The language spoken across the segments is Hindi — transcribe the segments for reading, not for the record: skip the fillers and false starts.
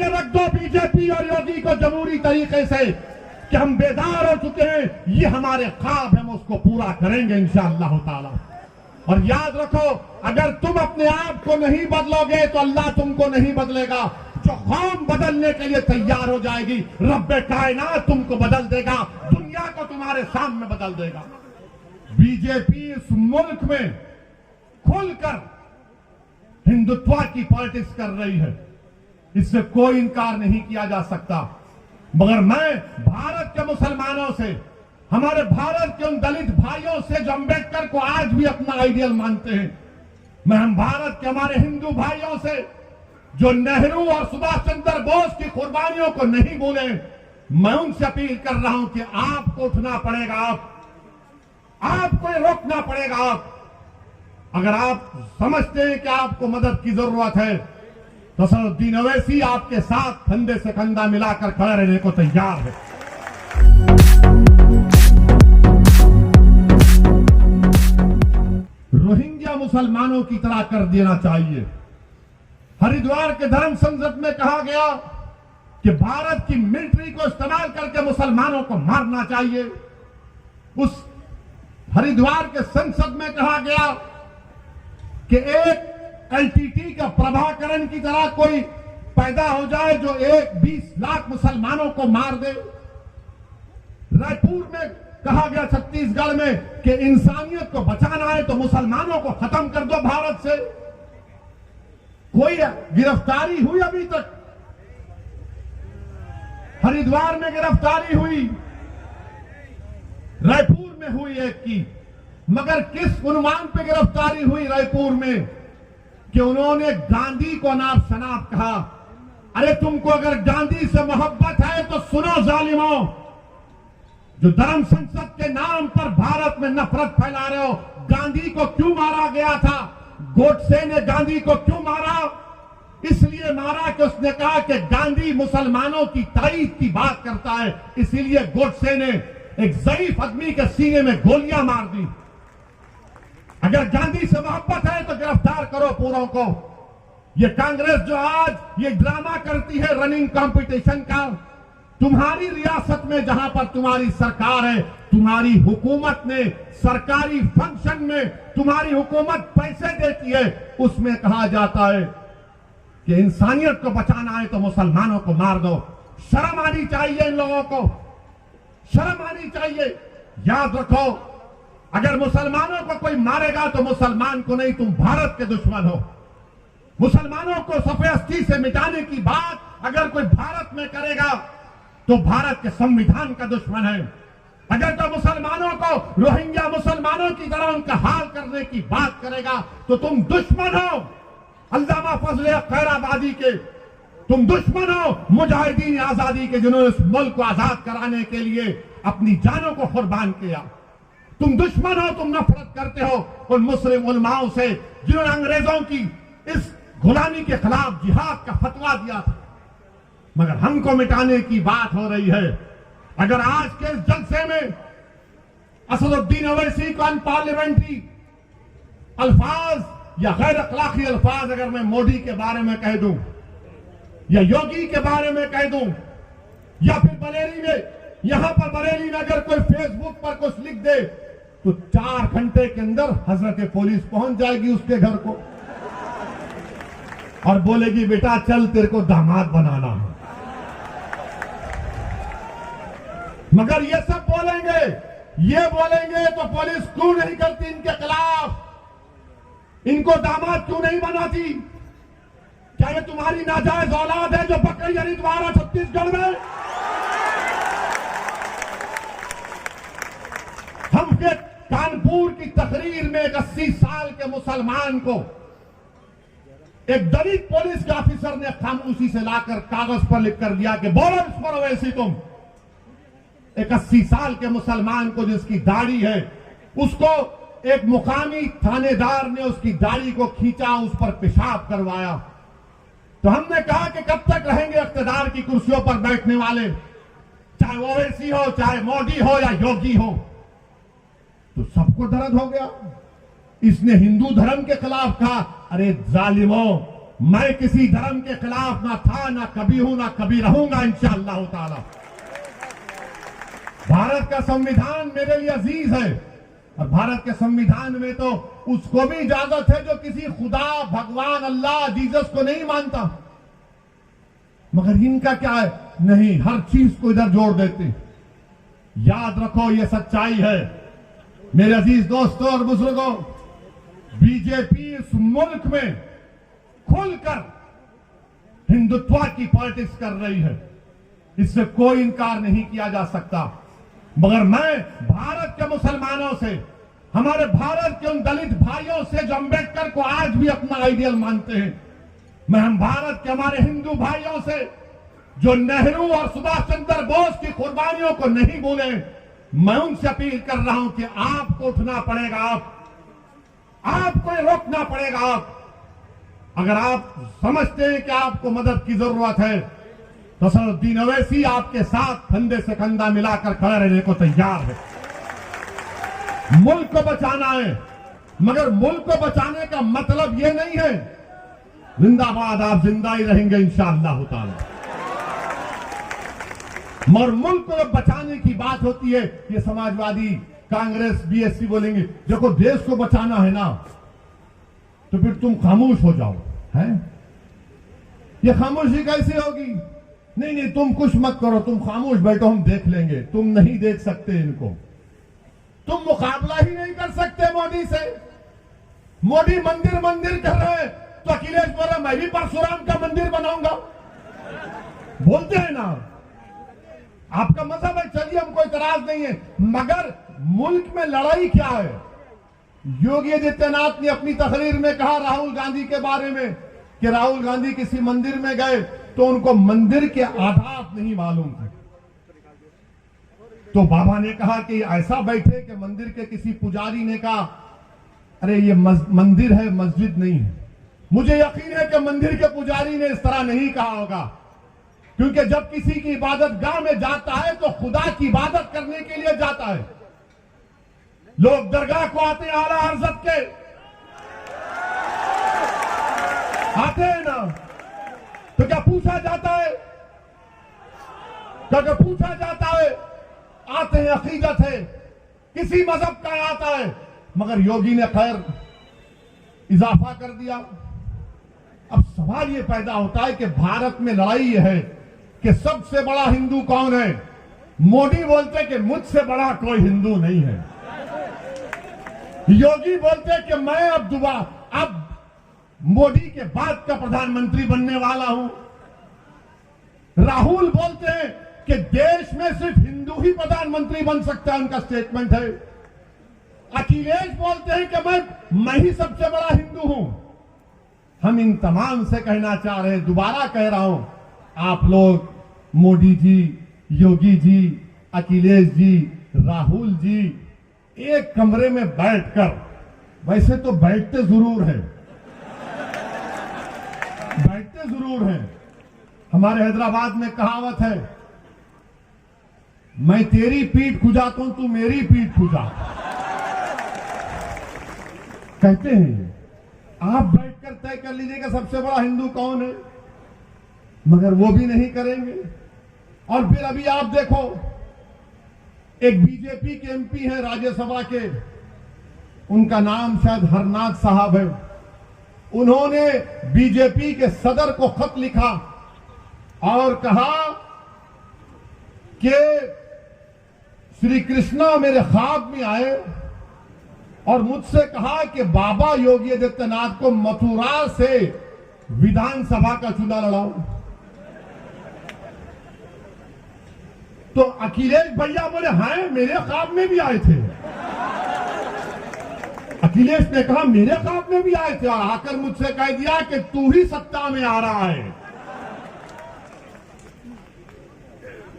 के रख दो बीजेपी और योगी को जमहूरी तरीके से कि हम बेदार हो चुके हैं, ये हमारे ख्वाब हम उसको पूरा करेंगे इंशाअल्लाह ताला। और याद रखो, अगर तुम अपने आप को नहीं बदलोगे तो अल्लाह तुमको नहीं बदलेगा। जो कौम बदलने के लिए तैयार हो जाएगी, रब्बे कायनात तुमको बदल देगा, दुनिया को तुम्हारे सामने बदल देगा। बीजेपी इस मुल्क में खुलकर हिंदुत्व की पॉलिटिक्स कर रही है, इससे कोई इनकार नहीं किया जा सकता। मगर मैं भारत के मुसलमानों से, हमारे भारत के उन दलित भाइयों से जो अंबेडकर को आज भी अपना आइडियल मानते हैं, मैं हम भारत के हमारे हिंदू भाइयों से जो नेहरू और सुभाष चंद्र बोस की कुर्बानियों को नहीं भूले, मैं उनसे अपील कर रहा हूं कि आपको उठना पड़ेगा, आपको रोकना पड़ेगा। अगर आप समझते हैं कि आपको मदद की जरूरत है तो असदुद्दीन ओवैसी आपके साथ कंधे से कंधा मिलाकर खड़े रहने को तैयार है। रोहिंग्या मुसलमानों की तरह कर देना चाहिए। हरिद्वार के धर्म संसद में कहा गया कि भारत की मिलिट्री को इस्तेमाल करके मुसलमानों को मारना चाहिए। उस हरिद्वार के संसद में कहा गया कि एक एलटीटी का प्रभाकरण की तरह कोई पैदा हो जाए जो 20 लाख मुसलमानों को मार दे। रायपुर में कहा गया छत्तीसगढ़ में कि इंसानियत को बचाना है तो मुसलमानों को खत्म कर दो भारत से। कोई गिरफ्तारी हुई अभी तक? हरिद्वार में गिरफ्तारी हुई, रायपुर में हुई एक की, मगर किस उन्मान पे गिरफ्तारी हुई रायपुर में कि उन्होंने गांधी को नाप शनाप कहा। अरे तुमको अगर गांधी से मोहब्बत है तो सुनो जालिमों, जो धर्म संसद के नाम पर भारत में नफरत फैला रहे हो, गांधी को क्यों मारा गया था? गोडसे ने गांधी को क्यों मारा? इसलिए मारा कि उसने कहा कि गांधी मुसलमानों की तारीफ की बात करता है, इसीलिए गोडसे ने एक ज़ईफ आदमी के सीने में गोलियां मार दी। अगर गांधी से मोहब्बत है तो गिरफ्तार करो पूरों को। ये कांग्रेस जो आज ये ड्रामा करती है रनिंग कंपटीशन का, तुम्हारी रियासत में जहां पर तुम्हारी सरकार है, तुम्हारी हुकूमत ने सरकारी फंक्शन में तुम्हारी हुकूमत पैसे देती है, उसमें कहा जाता है कि इंसानियत को बचाना है तो मुसलमानों को मार दो। शर्म आनी चाहिए इन लोगों को, शर्म आनी चाहिए। याद रखो, अगर मुसलमानों को कोई मारेगा तो मुसलमान को नहीं, तुम भारत के दुश्मन हो। मुसलमानों को सफेद से मिटाने की बात अगर कोई भारत में करेगा तो भारत के संविधान का दुश्मन है। अगर तो मुसलमानों को रोहिंग्या मुसलमानों की तरह उनका हाल करने की बात करेगा तो तुम दुश्मन हो अल्लामा फजले खैराबादी के, तुम दुश्मन हो मुजाहिदीन आजादी के, जिन्होंने इस मुल्क को आजाद कराने के लिए अपनी जानों को कुर्बान किया। तुम दुश्मन हो, तुम नफरत करते हो उन मुस्लिम उलमाओं से जिन्होंने अंग्रेजों की इस गुलामी के खिलाफ जिहाद का फतवा दिया था। मगर हमको मिटाने की बात हो रही है। अगर आज के इस जलसे में असदुद्दीन ओवैसी को अनपार्लियामेंट्री अल्फाज या गैर अखलाकी अल्फाज अगर मैं मोदी के बारे में कह दूं या योगी के बारे में कह दूं या फिर बरेली में, यहां पर बरेली में अगर कोई फेसबुक पर कुछ लिख दे तो 4 घंटे के अंदर हजरत पुलिस पहुंच जाएगी उसके घर को और बोलेगी बेटा चल तेरे को दामाद बनाना है। मगर ये सब बोलेंगे, ये बोलेंगे तो पुलिस क्यों नहीं करती इनके खिलाफ? इनको दामाद क्यों नहीं बनाती? क्या ये तुम्हारी नाजायज औलाद है जो बकरी हरिद्वार और छत्तीसगढ़ में? हम के कानपुर की तकरीर में एक 80 साल के मुसलमान को एक दलित पुलिस के ऑफिसर ने खामोशी से लाकर कागज पर लिख कर दिया कि बोलो इस पर वैसी तुम। एक 80 साल के मुसलमान को जिसकी दाढ़ी है, उसको एक मुकामी थानेदार ने उसकी दाढ़ी को खींचा, उस पर पेशाब करवाया। तो हमने कहा कि कब तक रहेंगे इख्तिदार की कुर्सियों पर बैठने वाले, चाहे ओवैसी हो, चाहे मोदी हो या योगी हो। तो सबको दर्द हो गया। इसने हिंदू धर्म के खिलाफ कहा, अरे जालिमों, मैं किसी धर्म के खिलाफ ना था, ना कभी हूं, ना कभी रहूंगा इंशाअल्लाह ताला। भारत का संविधान मेरे लिए अजीज है और भारत के संविधान में तो उसको भी इजाजत है जो किसी खुदा, भगवान, अल्लाह, जीसस को नहीं मानता। मगर इनका क्या है, नहीं, हर चीज को इधर जोड़ देते। याद रखो, ये सच्चाई है मेरे अजीज दोस्तों और बुजुर्गों। बीजेपी इस मुल्क में खुलकर हिंदुत्व की पॉलिटिक्स कर रही है, इससे कोई इनकार नहीं किया जा सकता। मगर मैं भारत के मुसलमानों से, हमारे भारत के उन दलित भाइयों से जो अंबेडकर को आज भी अपना आइडियल मानते हैं, हम भारत के हमारे हिंदू भाइयों से जो नेहरू और सुभाष चंद्र बोस की कुर्बानियों को नहीं भूले, मैं उनसे अपील कर रहा हूं कि आपको उठना पड़ेगा, आपको रोकना पड़ेगा। अगर आप समझते हैं कि आपको मदद की जरूरत है तो असदुद्दीन ओवैसी आपके साथ कंधे से कंधा मिलाकर खड़े रहने को तैयार है। मुल्क को बचाना है, मगर मुल्क को बचाने का मतलब यह नहीं है जिंदाबाद, आप जिंदा ही रहेंगे इंशाअल्लाह ताला। मगर मुल्क को जब बचाने की बात होती है, ये समाजवादी, कांग्रेस, बीएसपी बोलेंगे देखो देश को बचाना है ना, तो फिर तुम खामोश हो जाओ। हैं? ये खामोशी कैसी होगी? नहीं नहीं, तुम कुछ मत करो, तुम खामोश बैठो, हम देख लेंगे। तुम नहीं देख सकते इनको, तुम मुकाबला ही नहीं कर सकते मोदी से। मोदी मंदिर मंदिर कर रहे हैं तो अखिलेश बोल रहा मैं भी परशुराम का मंदिर बनाऊंगा। बोलते हैं ना, आपका मजहब है, चलिए हमको इतराज नहीं है, मगर मुल्क में लड़ाई क्या है? योगी आदित्यनाथ ने अपनी तकरीर में कहा राहुल गांधी के बारे में कि राहुल गांधी किसी मंदिर में गए तो उनको मंदिर के आधार नहीं मालूम थे। तो बाबा ने कहा कि ऐसा बैठे कि मंदिर के किसी पुजारी ने कहा अरे ये मंदिर है, मस्जिद नहीं है। मुझे यकीन है कि मंदिर के पुजारी ने इस तरह नहीं कहा होगा, क्योंकि जब किसी की इबादत गाह में जाता है तो खुदा की इबादत करने के लिए जाता है। लोग दरगाह को आते हैं आला हज़रत के, आते हैं ना, तो क्या पूछा जाता है? क्या पूछा जाता है? आते हैं, अकीदत है, किसी मजहब का आता है। मगर योगी ने खैर इजाफा कर दिया। अब सवाल यह पैदा होता है कि भारत में लड़ाई है कि सबसे बड़ा हिंदू कौन है? मोदी बोलते कि मुझसे बड़ा कोई हिंदू नहीं है। योगी बोलते कि मैं अब मोदी के बाद का प्रधानमंत्री बनने वाला हूं। राहुल बोलते हैं कि देश में सिर्फ हिंदू ही प्रधानमंत्री बन सकता है, उनका स्टेटमेंट है। अखिलेश बोलते हैं कि मैं ही सबसे बड़ा हिंदू हूं। हम इन तमाम से कहना चाह रहे हैं, दोबारा कह रहा हूं, आप लोग मोदी जी, योगी जी, अखिलेश जी, राहुल जी एक कमरे में बैठकर, वैसे तो बैठते जरूर हैं, बैठते जरूर हैं। हमारे हैदराबाद में कहावत है, मैं तेरी पीठ खुजाता हूं, तू मेरी पीठ खुजा। कहते हैं आप बैठकर तय कर लीजिएगा सबसे बड़ा हिंदू कौन है, मगर वो भी नहीं करेंगे। और फिर अभी आप देखो, एक बीजेपी के एमपी हैं राज्यसभा के, उनका नाम शायद हरनाथ साहब है। उन्होंने बीजेपी के सदर को खत लिखा और कहा कि श्री कृष्णा मेरे ख्वाब में आए और मुझसे कहा कि बाबा योगी आदित्यनाथ को मथुरा से विधानसभा का चुनाव लड़ाओ। तो अखिलेश भैया बोले हैं, मेरे ख्वाब में भी आए थे। अखिलेश ने कहा मेरे ख्वाब में भी आए थे और आकर मुझसे कह दिया कि तू ही सत्ता में आ रहा है।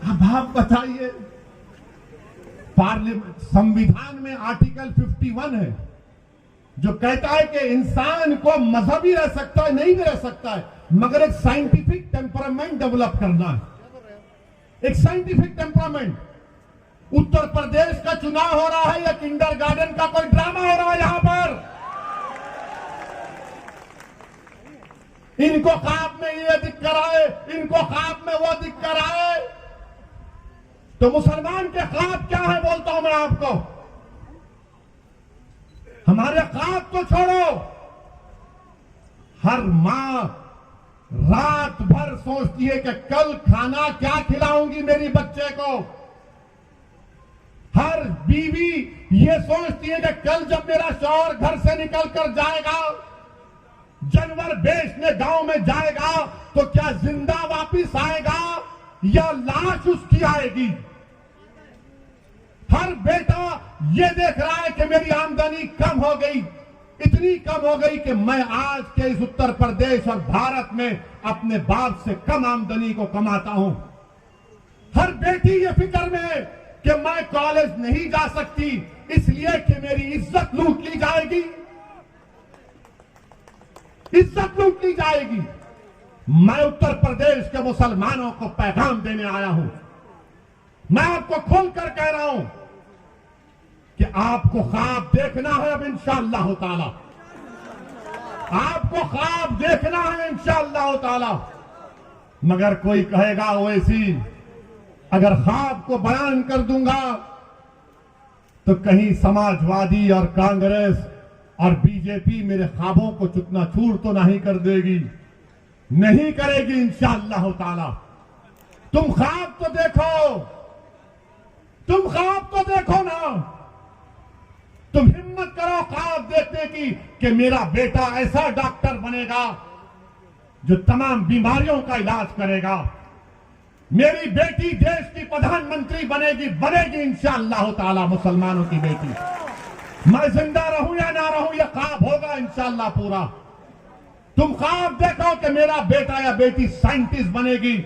अब आप बताइए, पार्लियामेंट संविधान में आर्टिकल 51 है जो कहता है कि इंसान को मजहबी रह सकता है, नहीं भी रह सकता है, मगर एक साइंटिफिक टेम्परामेंट डेवलप करना है, एक साइंटिफिक टेम्परामेंट। उत्तर प्रदेश का चुनाव हो रहा है या किंडरगार्टन का कोई ड्रामा हो रहा है? यहां पर इनको ख्वाब में ये दिख कर आए, इनको ख्वाब में वो दिख कर आए। तो मुसलमान के ख्वाब क्या है बोलता हूं मैं आपको। हमारे ख्वाब तो छोड़ो, हर मां रात भर सोचती है कि कल खाना क्या खिलाऊंगी मेरी बच्चे को। हर बीवी ये सोचती है कि कल जब मेरा शौहर घर से निकल कर जाएगा, जानवर बेचने गांव में जाएगा, तो क्या जिंदा वापिस आएगा या लाश उसकी आएगी। हर बेटा ये देख रहा है कि मेरी आमदनी कम हो गई, इतनी कम हो गई कि मैं आज के इस उत्तर प्रदेश और भारत में अपने बाप से कम आमदनी को कमाता हूं। हर बेटी ये फिक्र में है कि मैं कॉलेज नहीं जा सकती इसलिए कि मेरी इज्जत लूट ली जाएगी, इज्जत लूट ली जाएगी। मैं उत्तर प्रदेश के मुसलमानों को पैगाम देने आया हूं। मैं आपको खोलकर कह रहा हूं कि आपको ख्वाब देखना है अब इंशाअल्लाह ताला, आपको ख्वाब देखना है इंशाअल्लाह ताला। मगर कोई कहेगा ओवैसी अगर ख्वाब को बयान कर दूंगा तो कहीं समाजवादी और कांग्रेस और बीजेपी मेरे ख्वाबों को चूर तो नहीं कर देगी। नहीं करेगी इंशाअल्लाह ताला। तुम ख्वाब तो देखो, तुम ख्वाब तो देखो ना। तुम हिम्मत करो ख्वाब देखने की कि मेरा बेटा ऐसा डॉक्टर बनेगा जो तमाम बीमारियों का इलाज करेगा। मेरी बेटी देश की प्रधानमंत्री बनेगी, बनेगी इंशाअल्लाह ताला मुसलमानों की बेटी। मैं जिंदा रहूं या ना रहूं यह ख्वाब होगा इंशाअल्लाह पूरा। तुम ख्वाब देखो कि मेरा बेटा या बेटी साइंटिस्ट बनेगी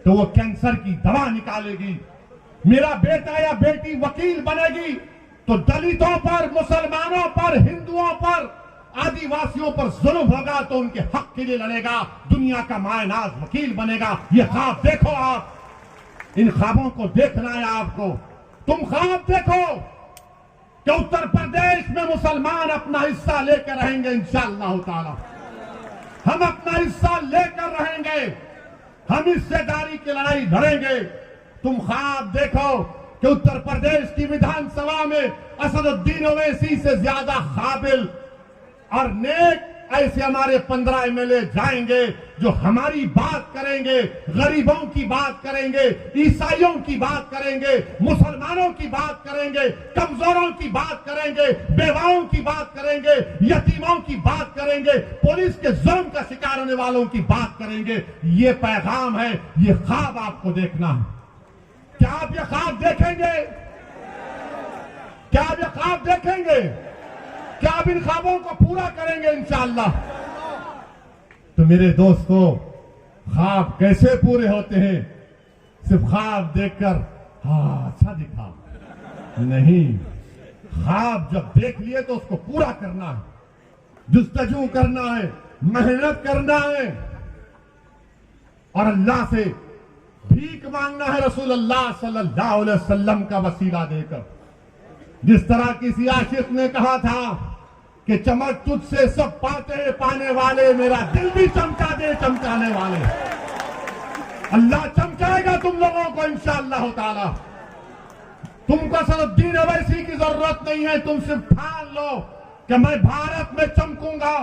तो वो कैंसर की दवा निकालेगी। मेरा बेटा या बेटी वकील बनेगी तो दलितों पर, मुसलमानों पर, हिंदुओं पर, आदिवासियों पर जुल्म होगा तो उनके हक के लिए लड़ेगा, दुनिया का मायनाज वकील बनेगा। ये ख्वाब देखो आप, इन ख्वाबों को देखना है आपको। तुम ख्वाब देखो कि उत्तर प्रदेश में मुसलमान अपना हिस्सा लेकर रहेंगे इंशाअल्लाह ताला। हम अपना हिस्सा लेकर रहेंगे, हम हिस्सेदारी की लड़ाई लड़ेंगे। तुम ख्वाब देखो कि उत्तर प्रदेश की विधानसभा में असदुद्दीन ओवैसी से ज्यादा काबिल और नेक ऐसे हमारे 15 एमएलए जाएंगे जो हमारी बात करेंगे, गरीबों की बात करेंगे, ईसाइयों की बात करेंगे, मुसलमानों की बात करेंगे, कमजोरों की बात करेंगे, बेवाओं की बात करेंगे, यतीमों की बात करेंगे, पुलिस के जुल्म का शिकार होने वालों की बात करेंगे। ये पैगाम है, ये ख्वाब आपको देखना है। क्या आप ये ख्वाब देखेंगे? क्या आप ये ख्वाब देखेंगे? क्या आप इन ख्वाबों को पूरा करेंगे इंशाअल्लाह? तो मेरे दोस्तों, ख्वाब कैसे पूरे होते हैं? सिर्फ ख्वाब देखकर हाँ अच्छा दिखा नहीं, ख्वाब जब देख लिए तो उसको पूरा करना है, जुस्तजू करना है, मेहनत करना है और अल्लाह से भीख मांगना है रसूलुल्लाह सल्लल्लाहु अलैहि वसल्लम का वसीला देकर। जिस तरह किसी आशिक ने कहा था कि चमक तुझसे सब पाते हैं पाने वाले, मेरा दिल भी चमका दे चमकाने वाले। अल्लाह चमकाएगा तुम लोगों को इंशाअल्लाह ताला। तुमको असदुद्दीन ओवैसी की जरूरत नहीं है, तुम सिर्फ ठान लो कि मैं भारत में चमकूंगा,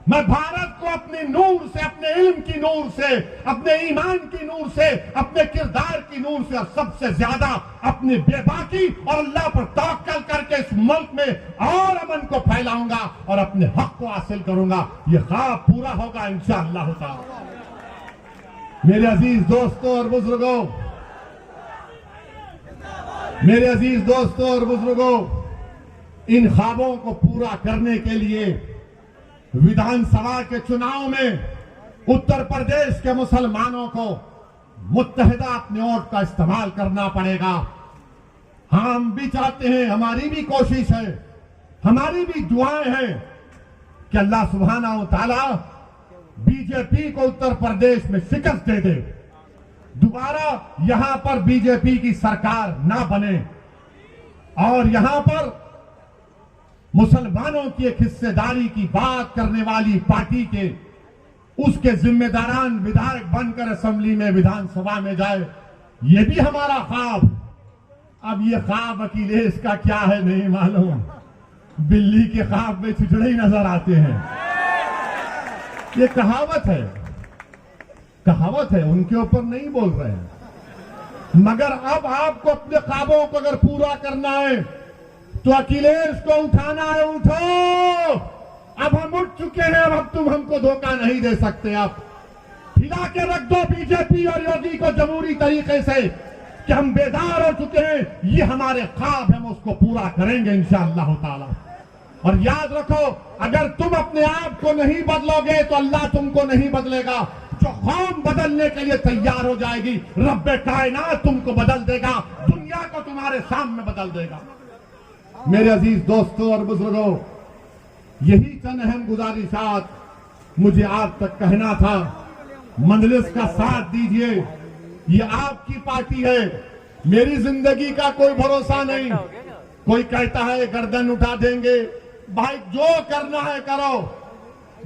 मैं भारत को अपने नूर से, अपने इल्म की नूर से, अपने ईमान की नूर से, अपने किरदार की नूर से और सबसे ज्यादा अपनी बेबाकी और अल्लाह पर तवक्कल करके इस मुल्क में और अमन को फैलाऊंगा और अपने हक को हासिल करूंगा। ये ख्वाब पूरा होगा इंशाअल्लाह ताला। मेरे अजीज दोस्तों और बुजुर्गों, मेरे अजीज दोस्तों और बुजुर्गों, इन ख्वाबों को पूरा करने के लिए विधानसभा के चुनाव में उत्तर प्रदेश के मुसलमानों को मुत्तहिदा अपने वोट का इस्तेमाल करना पड़ेगा। हम भी चाहते हैं, हमारी भी कोशिश है, हमारी भी दुआएं हैं कि अल्लाह सुब्हानहू तआला बीजेपी को उत्तर प्रदेश में शिकस्त दे दे, दोबारा यहां पर बीजेपी की सरकार ना बने और यहां पर मुसलमानों की एक हिस्सेदारी की बात करने वाली पार्टी के उसके जिम्मेदारान विधायक बनकर असेंबली में, विधानसभा में जाए, ये भी हमारा ख्वाब। अब ये ख्वाब अखिलेश का क्या है नहीं मालूम, बिल्ली के ख्वाब में चिचड़े ही नजर आते हैं। ये कहावत है, कहावत है, उनके ऊपर नहीं बोल रहे हैं। मगर अब आपको अपने ख्वाबों को अगर पूरा करना है तो अखिलेश को उठाना है। उठो, अब हम उठ चुके हैं, अब तुम हमको धोखा नहीं दे सकते। आप हिला के रख दो बीजेपी और योगी को जमहूरी तरीके से कि हम बेदार हो चुके हैं, ये हमारे ख्वाब है, हम उसको पूरा करेंगे इंशाअल्लाह ताला। और याद रखो, अगर तुम अपने आप को नहीं बदलोगे तो अल्लाह तुमको नहीं बदलेगा। जो कौम बदलने के लिए तैयार हो जाएगी, रब्बे कायनात तुमको बदल देगा, दुनिया को तुम्हारे सामने बदल देगा। मेरे अजीज दोस्तों और बुजुर्गों, यही चंद अहम गुजारिशात मुझे आप तक कहना था। मजलिस का साथ दीजिए, ये आपकी पार्टी है, मेरी जिंदगी का कोई भरोसा नहीं। कोई कहता है गर्दन उठा देंगे, भाई जो करना है करो,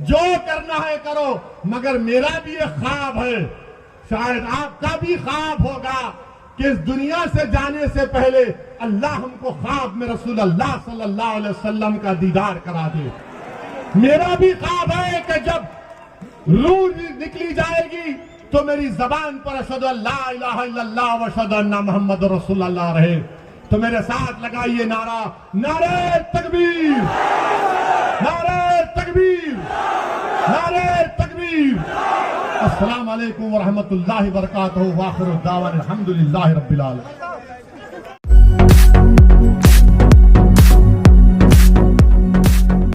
जो करना है करो, मगर मेरा भी एक ख्वाब है, शायद आपका भी ख्वाब होगा कि इस दुनिया से जाने से पहले अल्लाह हमको ख्वाब में रसूल अल्लाह सल्लल्लाहु अलैहि वसल्लम का दीदार करा दे। मेरा भी ख्वाब है कि जब रूह निकली जाएगी तो मेरी जबान पर अशहदु अल्ला इलाहा इल्लल्लाह व अशहदु अन्ना मुहम्मद रसूलुल्लाह रहे। तो मेरे साथ लगाइए नारा, नारे तकबीर, नारे तकबीर, नारे तकबीर। अस्सलाम वालेकुम व रहमतुल्लाहि व बरकातहू। व आखिरु दावाना अल्हम्दुलिल्लाहि रब्बिल आलमीन।